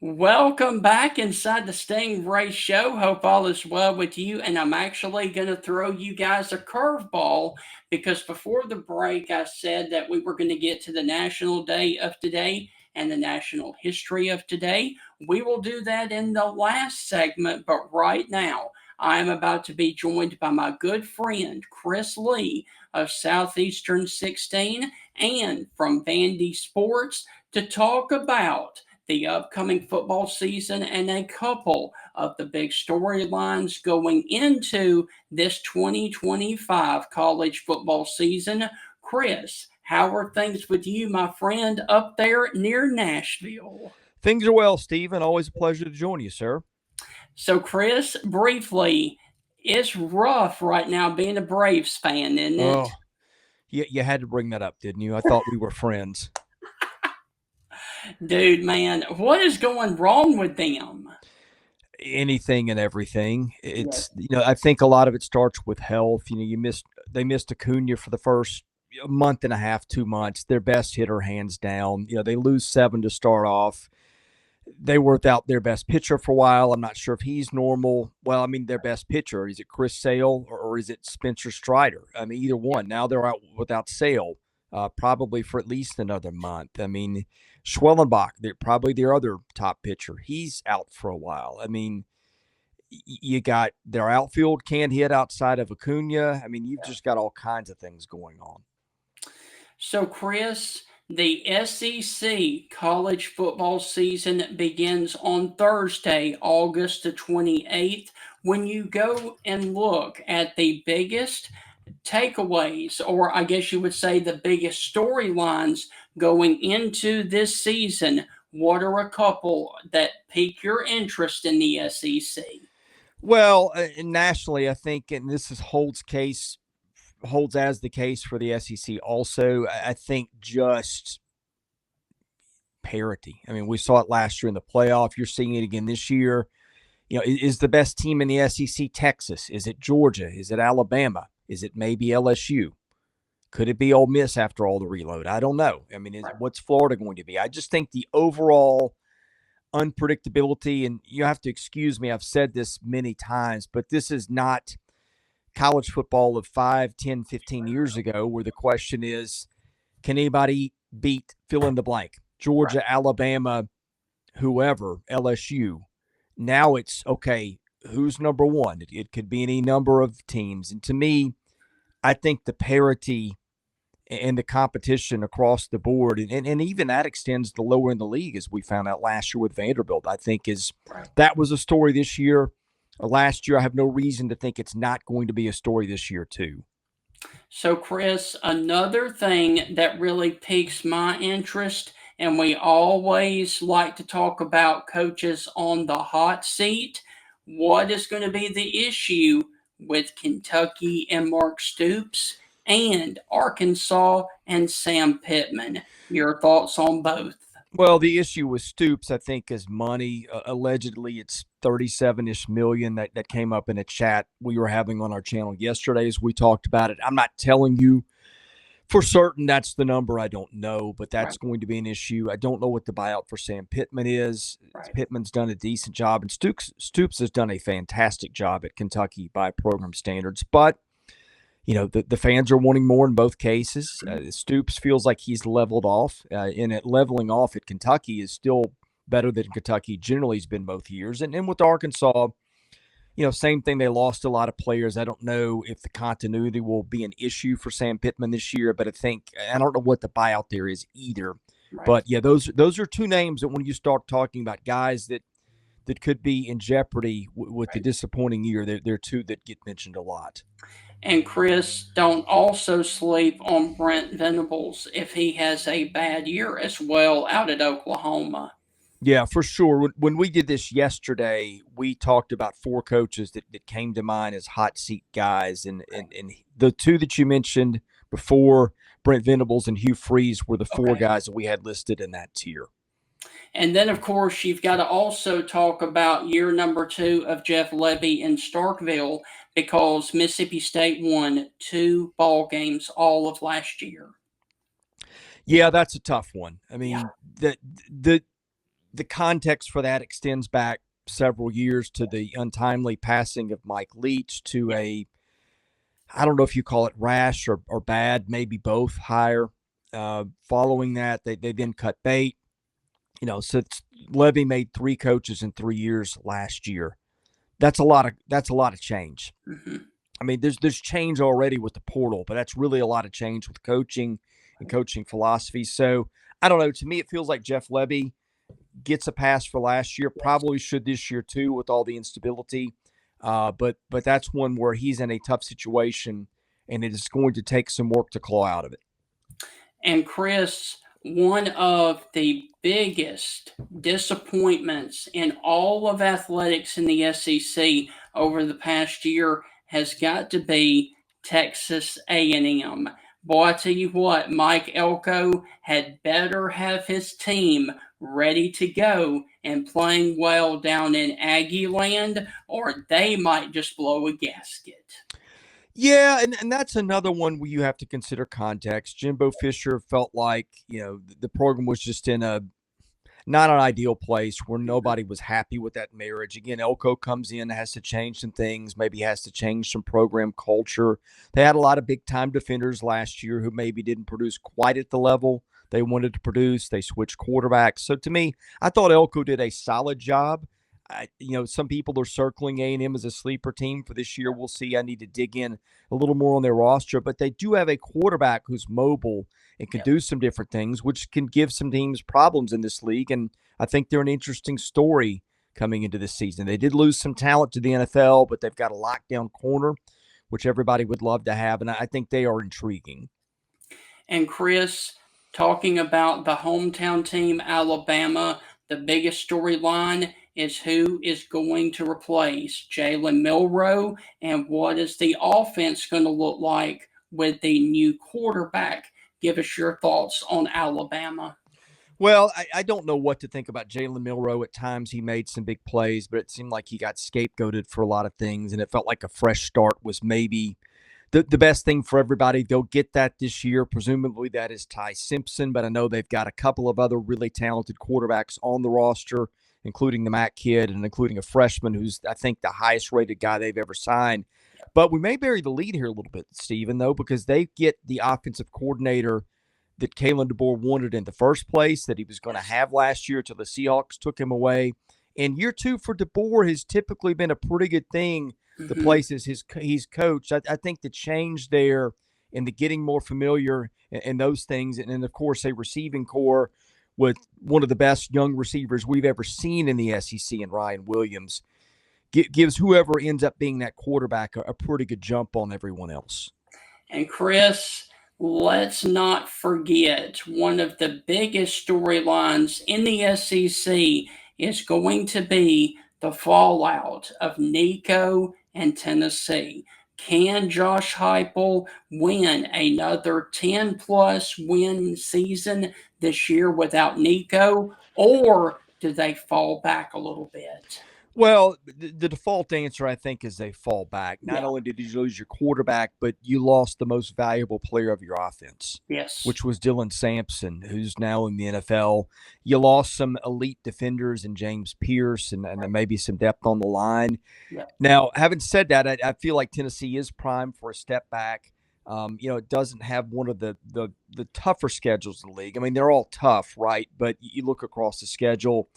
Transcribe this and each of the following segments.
Welcome back inside the Stingray Show. Hope all is well with you. And I'm actually going to throw you guys a curveball because before the break, I said that we were going to get to the National Day of today and the national history of today. We will do that in the last segment, but right now, I am about to be joined by my good friend, Chris Lee of Southeastern 16 and from Vandy Sports to talk about the upcoming football season and a couple of the big storylines going into this 2025 college football season. Chris, how are things with you, my friend, up there near Nashville? Things are well, Stephen. Always a pleasure to join you, sir. So, Chris, briefly, it's rough right now being a Braves fan, isn't it? Oh, you had to bring that up, didn't you? I thought we were friends. Dude, man, what is going wrong with them? Anything and everything. Yes. I think a lot of it starts with health. They missed Acuna for the first month and a half, 2 months. Their best hitter, hands down. They lose seven to start off. They were without their best pitcher for a while. I'm not sure if he's normal. Well, I mean, their best pitcher, is it Chris Sale or is it Spencer Strider? I mean, either one. Now they're out without Sale, probably for at least another month. I mean, Schwellenbach, they're probably their other top pitcher. He's out for a while. I mean, you got their outfield can't hit outside of Acuna. I mean, you've just got all kinds of things going on. So, Chris, the SEC college football season begins on Thursday, August the 28th. When you go and look at the biggest takeaways, or I guess you would say the biggest storylines going into this season, what are a couple that pique your interest in the SEC? Well, nationally, I think, and this is holds as the case for the SEC. Also, I think just parity. I mean, we saw it last year in the playoff. You're seeing it again this year. Is the best team in the SEC Texas? Is it Georgia? Is it Alabama? Is it maybe LSU? Could it be Ole Miss after all the reload? I don't know. I mean, what's Florida going to be? I just think the overall unpredictability, and you have to excuse me, I've said this many times, but this is not college football of 5, 10, 15 years ago where the question is, can anybody beat fill in the blank? Georgia, Alabama, whoever, LSU. Now it's, okay, who's number one? It could be any number of teams. And to me, I think the parity and the competition across the board, and even that extends to lower in the league, as we found out last year with Vanderbilt, I think that was a story this year. Last year, I have no reason to think it's not going to be a story this year, too. So, Chris, another thing that really piques my interest, and we always like to talk about coaches on the hot seat. What is going to be the issue with Kentucky and Mark Stoops and Arkansas and Sam Pittman? Your thoughts on both? Well, the issue with Stoops, I think, is money. Allegedly, it's 37-ish million that came up in a chat we were having on our channel yesterday as we talked about it. I'm not telling you for certain that's the number. I don't know, but that's going to be an issue. I don't know what the buyout for Sam Pittman is. Pittman's done a decent job, and Stoops has done a fantastic job at Kentucky by program standards. But the fans are wanting more in both cases. Stoops feels like he's leveled off, and at leveling off at Kentucky is still better than Kentucky generally has been both years. And with Arkansas, same thing. They lost a lot of players. I don't know if the continuity will be an issue for Sam Pittman this year, but I don't know what the buyout there is either. Right. But yeah, those are two names that when you start talking about guys that could be in jeopardy with the disappointing year, they're two that get mentioned a lot. And Chris, don't also sleep on Brent Venables if he has a bad year as well out at Oklahoma. Yeah, for sure. When we did this yesterday, we talked about four coaches that came to mind as hot seat guys. And the two that you mentioned before, Brent Venables and Hugh Freeze, were the four guys that we had listed in that tier. And then, of course, you've got to also talk about year number two of Jeff Levy in Starkville because Mississippi State won two ball games all of last year. Yeah, that's a tough one. I mean, the the context for that extends back several years to the untimely passing of Mike Leach, to I don't know if you call it rash or bad, maybe both hire. Following that, they then cut bait. So Levy made 3 coaches in 3 years last year. That's a lot of change. Mm-hmm. I mean, there's change already with the portal, but that's really a lot of change with coaching and coaching philosophy. So I don't know. To me, it feels like Jeff Levy gets a pass for last year. Probably should this year too, with all the instability. But that's one where he's in a tough situation, and it is going to take some work to claw out of it. And Chris, one of the biggest disappointments in all of athletics in the SEC over the past year has got to be Texas A&M. Boy, I tell you what, Mike Elko had better have his team ready to go and playing well down in Aggie land, or they might just blow a gasket. Yeah, and that's another one where you have to consider context. Jimbo Fisher felt like, the program was just in a not an ideal place where nobody was happy with that marriage. Again, Elko comes in, has to change some things, maybe has to change some program culture. They had a lot of big-time defenders last year who maybe didn't produce quite at the level they wanted to produce. They switched quarterbacks. So to me, I thought Elko did a solid job. Some people are circling A&M as a sleeper team for this year. We'll see. I need to dig in a little more on their roster, but they do have a quarterback who's mobile and can do some different things, which can give some teams problems in this league. And I think they're an interesting story coming into this season. They did lose some talent to the NFL, but they've got a lockdown corner, which everybody would love to have. And I think they are intriguing. And Chris, talking about the hometown team, Alabama, the biggest storyline is who is going to replace Jalen Milroe, and what is the offense going to look like with the new quarterback? Give us your thoughts on Alabama. Well, I don't know what to think about Jalen Milroe. At times he made some big plays, but it seemed like he got scapegoated for a lot of things, and it felt like a fresh start was maybe the best thing for everybody. They'll get that this year. Presumably that is Ty Simpson, but I know they've got a couple of other really talented quarterbacks on the roster, including the Matt kid and including a freshman who's, I think, the highest rated guy they've ever signed. But we may bury the lead here a little bit, Stephen, though, because they get the offensive coordinator that Kalen DeBoer wanted in the first place, that he was going to have last year till the Seahawks took him away. And year 2 for DeBoer has typically been a pretty good thing, the places he's coached. I think the change there and the getting more familiar and those things, and of course a receiving core with one of the best young receivers we've ever seen in the SEC in Ryan Williams, gives whoever ends up being that quarterback a pretty good jump on everyone else. And Chris, let's not forget one of the biggest storylines in the SEC is going to be the fallout of Nico and Tennessee. Can Josh Heupel win another 10-plus win season this year without Nico, or do they fall back a little bit? Well, the default answer, I think, is they fall back. Not only did you lose your quarterback, but you lost the most valuable player of your offense. Yes. Which was Dylan Sampson, who's now in the NFL. You lost some elite defenders in James Pierce and maybe some depth on the line. Yeah. Now, having said that, I feel like Tennessee is primed for a step back. It doesn't have one of the tougher schedules in the league. I mean, they're all tough, right? But you look across the schedule,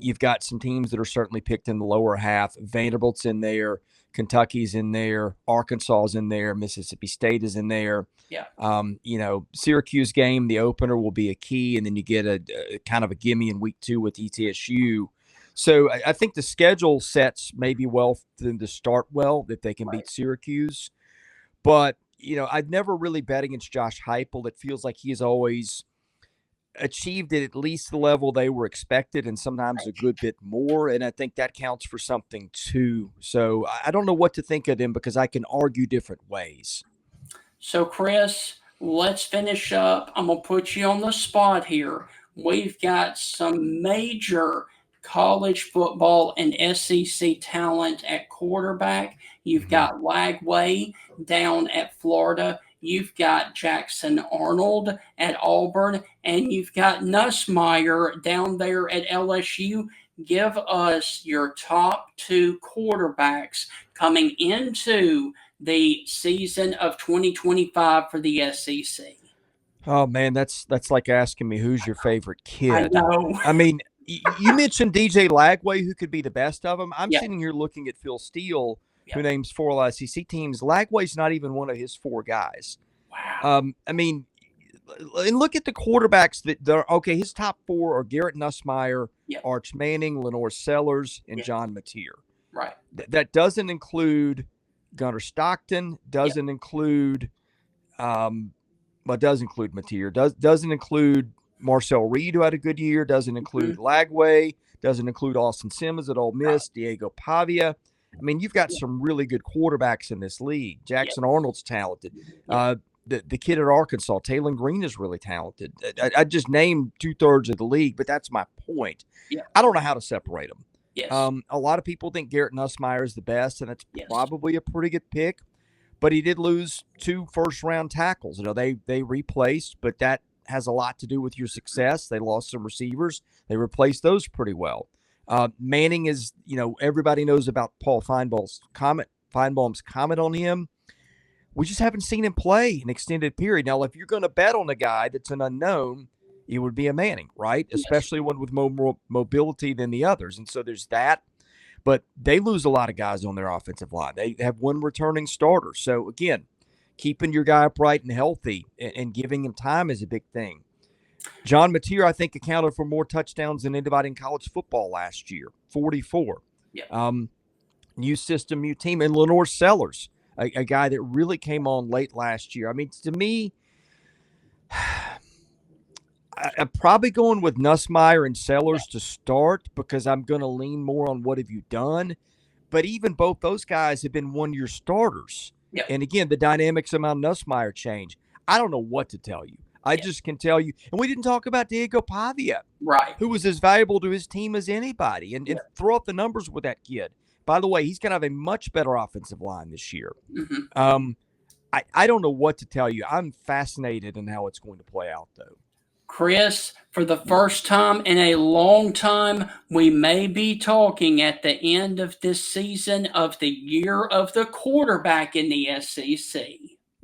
you've got some teams that are certainly picked in the lower half. Vanderbilt's in there. Kentucky's in there. Arkansas is in there. Mississippi State is in there. Yeah. Syracuse game, the opener will be a key, and then you get a kind of a gimme in week 2 with ETSU. So I think the schedule sets maybe well for them to start well if they can beat Syracuse. But, I've never really bet against Josh Heupel. It feels like he's always achieved at least the level they were expected, and sometimes a good bit more. And I think that counts for something too. So I don't know what to think of them because I can argue different ways. So Chris, let's finish up. I'm going to put you on the spot here. We've got some major college football and SEC talent at quarterback. You've got Lagway down at Florida. you've got Jackson Arnold at Auburn, and you've got Nussmeier down there at LSU. Give us your top two quarterbacks coming into the season of 2025 for the SEC. Oh man, that's like asking me who's your favorite I kid. know. I mean, you mentioned DJ Lagway, who could be the best of them. I'm Yeah. sitting here looking at Phil Steele, who Yeah. names 4 SEC teams. Lagway's not even one of his 4 guys. Wow. I mean, and look at the quarterbacks that are okay. His top 4 are Garrett Nussmeier, Yeah. Arch Manning, Lenore Sellers, and Yeah. John Mateer. Right. That doesn't include Gunnar Stockton. Doesn't include, well, does include Mateer. Doesn't include Marcel Reed, who had a good year. Doesn't include Lagway. Doesn't include Austin Simmons at Ole Miss. Diego Pavia. I mean, you've got some really good quarterbacks in this league. Jackson Arnold's talented. The kid at Arkansas, Taylor Green, is really talented. I just named 2/3 of the league, but that's my point. Yeah. I don't know how to separate them. Yes. A lot of people think Garrett Nussmeier is the best, and that's Yes. probably a pretty good pick. But he did lose 2 first-round tackles. You know, they replaced, but that has a lot to do with your success. They lost some receivers. They replaced those pretty well. Manning is, you know, everybody knows about Paul Feinbaum's comment on him. We just haven't seen him play an extended period. Now, if you're going to bet on a guy that's an unknown, it would be a Manning, right? Yes. Especially one with more mobility than the others. And so there's that. But they lose a lot of guys on their offensive line. They have 1 returning starter. So, again, keeping your guy upright and healthy and giving him time is a big thing. John Mateer, I think, accounted for more touchdowns than anybody in college football last year, 44. Yeah. New system, new team. And Lenore Sellers, a guy that really came on late last year. I mean, to me, I'm probably going with Nussmeier and Sellers to start because I'm going to lean more on what have you done. But even both those guys have been 1-year starters. Yeah. And again, the dynamics around Nussmeier change. I don't know what to tell you. I just can tell you. And we didn't talk about Diego Pavia, Right. who was as valuable to his team as anybody. And throw up the numbers with that kid. By the way, he's going to have a much better offensive line this year. Mm-hmm. I don't know what to tell you. I'm fascinated in how it's going to play out, though. Chris, for the first time in a long time, we may be talking at the end of this season of the year of the quarterback in the SEC.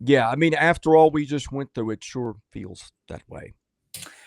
Yeah, I mean, after all we just went through, it sure feels that way.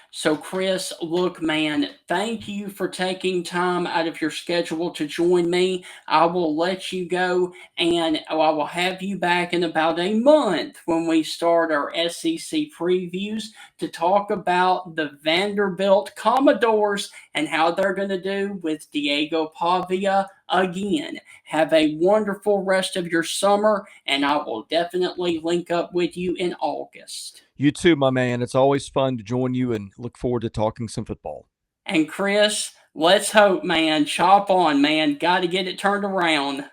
So, Chris, look, man, thank you for taking time out of your schedule to join me. I will let you go, and I will have you back in about a month when we start our SEC previews to talk about the Vanderbilt Commodores and how they're going to do with Diego Pavia again. Have a wonderful rest of your summer, and I will definitely link up with you in August. You too, my man. It's always fun to join you and look forward to talking some football. And Chris, let's hope, man. Chop on, man. Got to get it turned around.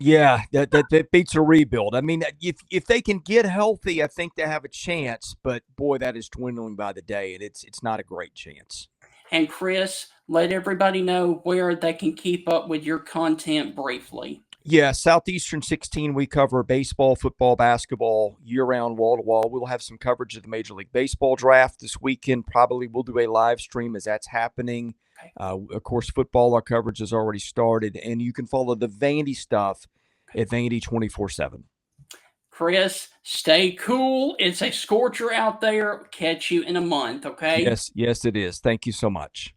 Yeah, that beats a rebuild. I mean, if they can get healthy, I think they have a chance. But boy, that is dwindling by the day, and it's not a great chance. And Chris, let everybody know where they can keep up with your content briefly. Yeah, Southeastern 16, we cover baseball, football, basketball, year-round, wall-to-wall. We'll have some coverage of the Major League Baseball draft this weekend. Probably we'll do a live stream as that's happening. Of course, football, our coverage has already started. And you can follow the Vandy stuff at Vandy 24/7. Chris, stay cool. It's a scorcher out there. Catch you in a month, okay? Yes, it is. Thank you so much.